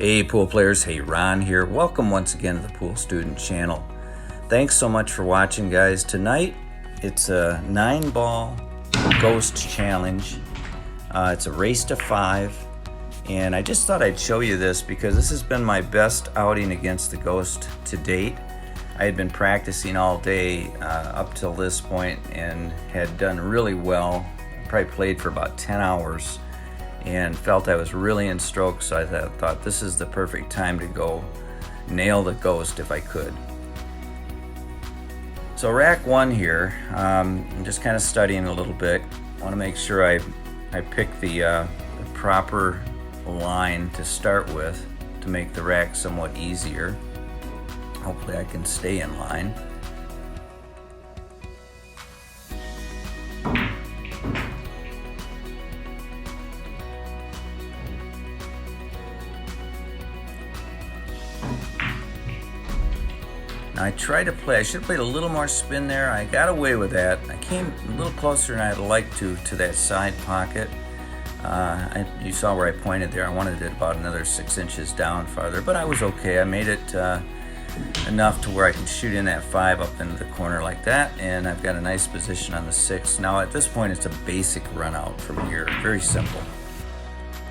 Hey pool players, hey Ron here. Welcome once again to the Pool Student channel. Thanks so much for watching, guys. Tonight it's a 9-ball ghost challenge. It's a race to 5, and I just thought I'd show you this because this has been my best outing against the ghost to date. I had been practicing all day up till this point and had done really well. Probably played for about 10 hours and felt I was really in stroke, so I thought this is the perfect time to go nail the ghost if I could. So rack 1 here, I'm just kind of studying a little bit. I want to make sure I pick the proper line to start with to make the rack somewhat easier. Hopefully I can stay in line. Now I tried to play, I should have played a little more spin there. I got away with that. I came a little closer than I'd like to that side pocket. You saw where I pointed there. I wanted it about another 6 inches down farther, but I was okay. I made it enough to where I can shoot in that 5 up into the corner like that, and I've got a nice position on the 6. Now at this point it's a basic run out from here, very simple.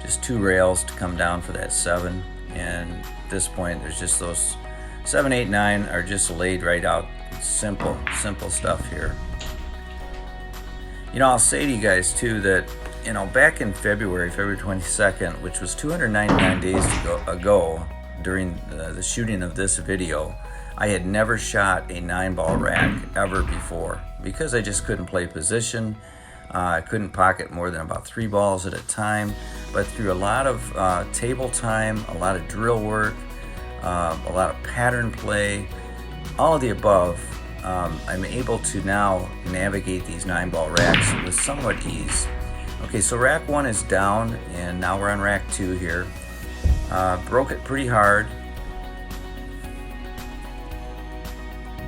Just 2 rails to come down for that 7, and at this point there's just those 7, 8, 9 are just laid right out. Simple stuff here. You know, I'll say to you guys too that, you know, back in February 22nd, which was 299 days ago, during the shooting of this video, I had never shot a 9-ball rack ever before because I just couldn't play position. I couldn't pocket more than about 3 balls at a time, but through a lot of table time, a lot of drill work, a lot of pattern play, all of the above, I'm able to now navigate these 9-ball racks with somewhat ease. Okay, so rack 1 is down, and now we're on rack 2 here. Broke it pretty hard.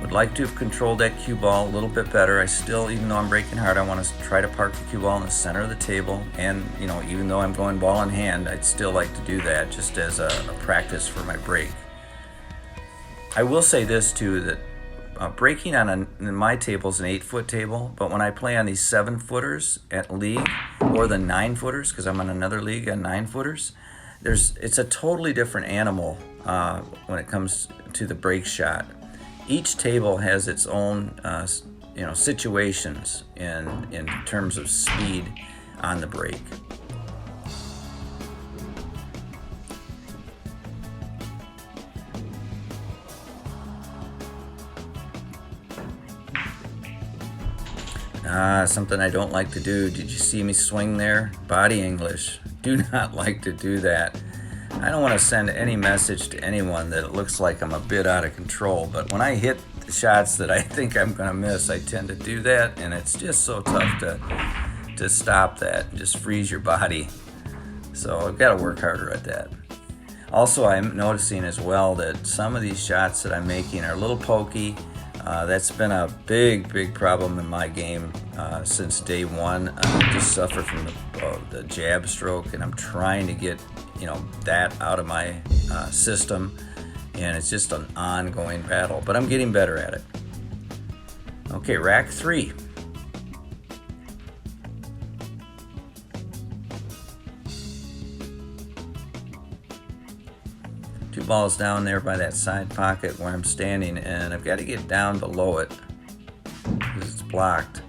Would like to have controlled that cue ball a little bit better. I still, even though I'm breaking hard, I want to try to park the cue ball in the center of the table. And, you know, even though I'm going ball in hand, I'd still like to do that just as a practice for my break. I will say this too, that breaking on my table is an 8-foot table, but when I play on these 7-footers at league, or the 9-footers, because I'm on another league on 9-footers, it's a totally different animal when it comes to the break shot. Each table has its own situations in terms of speed on the break. Something I don't like to do. Did you see me swing there? Body English. Do not like to do that. I don't want to send any message to anyone that it looks like I'm a bit out of control, but when I hit the shots that I think I'm going to miss, I tend to do that, and it's just so tough to stop that and just freeze your body. So I've got to work harder at that. Also, I'm noticing as well that some of these shots that I'm making are a little pokey. That's been a big problem in my game since day one. I just suffer from the jab stroke, and I'm trying to get that out of my system, and it's just an ongoing battle, but I'm getting better at it. Okay, rack 3. Two balls down there by that side pocket where I'm standing, and I've got to get down below it because it's blocked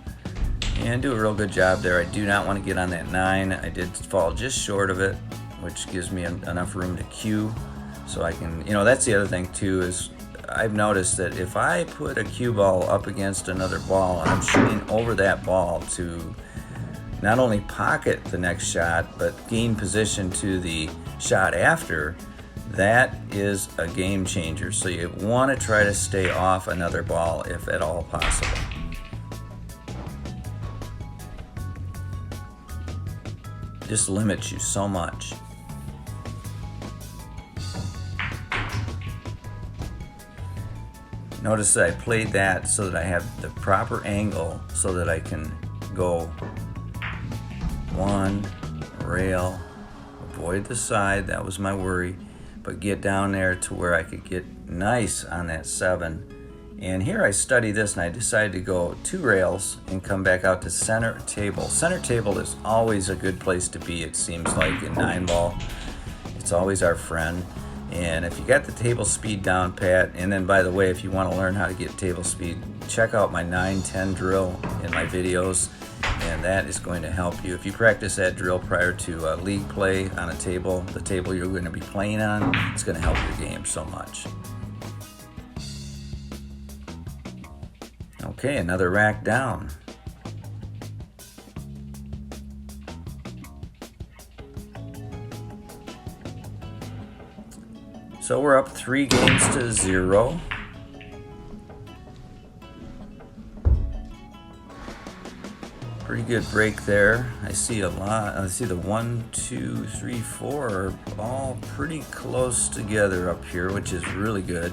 and do a real good job there. I do not want to get on that 9. I did fall just short of it, which gives me enough room to cue, so I can, that's the other thing too, is I've noticed that if I put a cue ball up against another ball and I'm shooting over that ball to not only pocket the next shot, but gain position to the shot after, that is a game changer. So you want to try to stay off another ball if at all possible. Just limits you so much. Notice that I played that so that I have the proper angle so that I can go 1, rail, avoid the side, that was my worry. but get down there to where I could get nice on that 7. And here I studied this and I decided to go 2 rails and come back out to center table. Center table is always a good place to be, it seems like, in 9-ball. It's always our friend. And if you got the table speed down pat, and then by the way, if you want to learn how to get table speed, check out my 9-10 drill in my videos, and that is going to help you. If you practice that drill prior to league play on a table, the table you're going to be playing on, it's going to help your game so much. Okay, another rack down. So we're up 3 games to 0. Pretty good break there. I see a lot. I see the 1, 2, 3, 4 are all pretty close together up here, which is really good.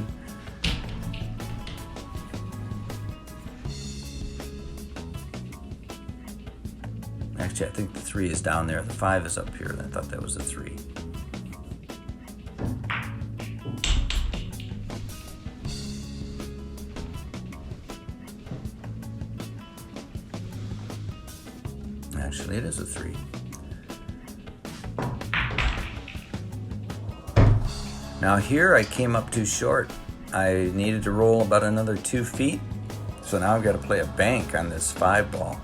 Actually, I think the 3 is down there. The 5 is up here. I thought that was the 3. Actually, it is a 3. Now here I came up too short. I needed to roll about another 2 feet. So now I've got to play a bank on this 5-ball.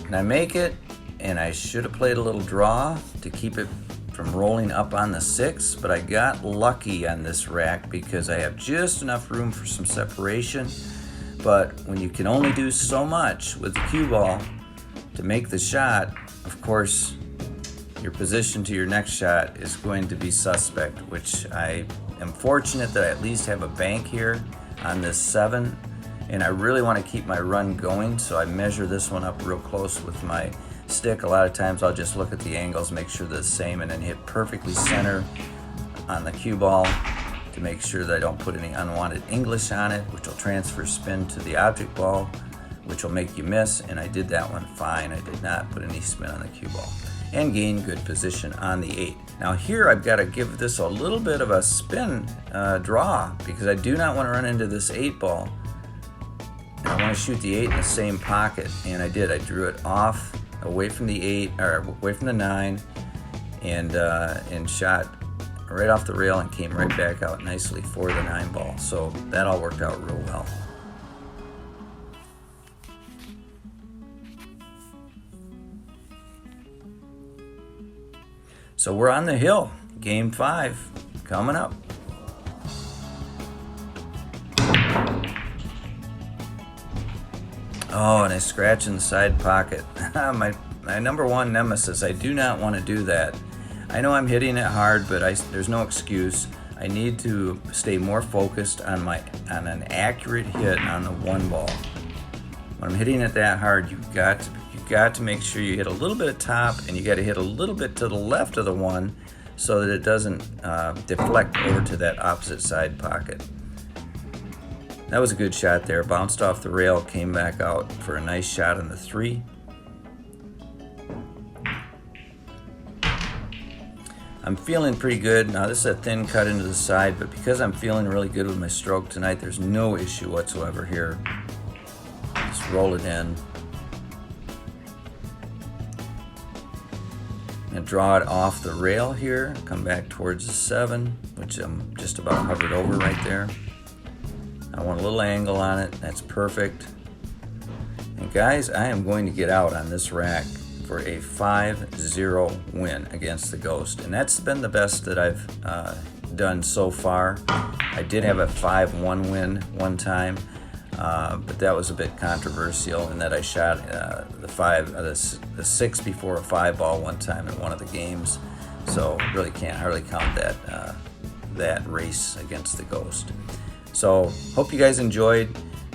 And I make it, and I should have played a little draw to keep it from rolling up on the 6, but I got lucky on this rack because I have just enough room for some separation. But when you can only do so much with the cue ball to make the shot, of course, your position to your next shot is going to be suspect, which I am fortunate that I at least have a bank here on this 7, and I really want to keep my run going, so I measure this one up real close with my stick. A lot of times I'll just look at the angles, make sure they're the same, and then hit perfectly center on the cue ball to make sure that I don't put any unwanted English on it, which will transfer spin to the object ball, which will make you miss, and I did that one fine. I did not put any spin on the cue ball, and gain good position on the 8. Now here I've got to give this a little bit of a spin draw because I do not want to run into this 8 ball. And I want to shoot the 8 in the same pocket, and I did. I drew it off, away from the 8, or away from the 9, and shot right off the rail and came right back out nicely for the 9 ball. So that all worked out real well. So we're on the hill. Game 5 coming up. Oh, and I scratch in the side pocket. my number 1 nemesis. I do not want to do that. I know I'm hitting it hard, but there's no excuse. I need to stay more focused on an accurate hit on the 1 ball. When I'm hitting it that hard, you've got to make sure you hit a little bit of top, and you got to hit a little bit to the left of the 1 so that it doesn't deflect over to that opposite side pocket. That was a good shot there. Bounced off the rail, came back out for a nice shot on the 3. I'm feeling pretty good. Now this is a thin cut into the side, but because I'm feeling really good with my stroke tonight, there's no issue whatsoever here. Just roll it in. And draw it off the rail here. Come back towards the 7, which I'm just about hovered over right there. I want a little angle on it. That's perfect. And guys, I am going to get out on this rack for a 5-0 win against the Ghost. And that's been the best that I've done so far. I did have a 5-1 win one time, but that was a bit controversial in that I shot the 6 before a 5 ball one time in one of the games. So really can't hardly count that race against the Ghost. So hope you guys enjoyed.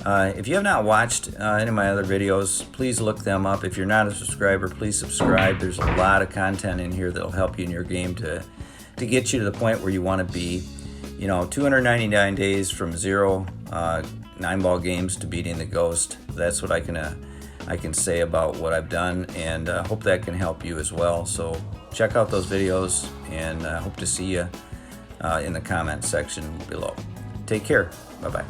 If you have not watched any of my other videos, please look them up. If you're not a subscriber, please subscribe. There's a lot of content in here that'll help you in your game to get you to the point where you want to be. 299 days from 0 9-ball games to beating the Ghost. That's what I can I can say about what I've done, and hope that can help you as well. So check out those videos, and hope to see you in the comment section below. Take care. Bye-bye.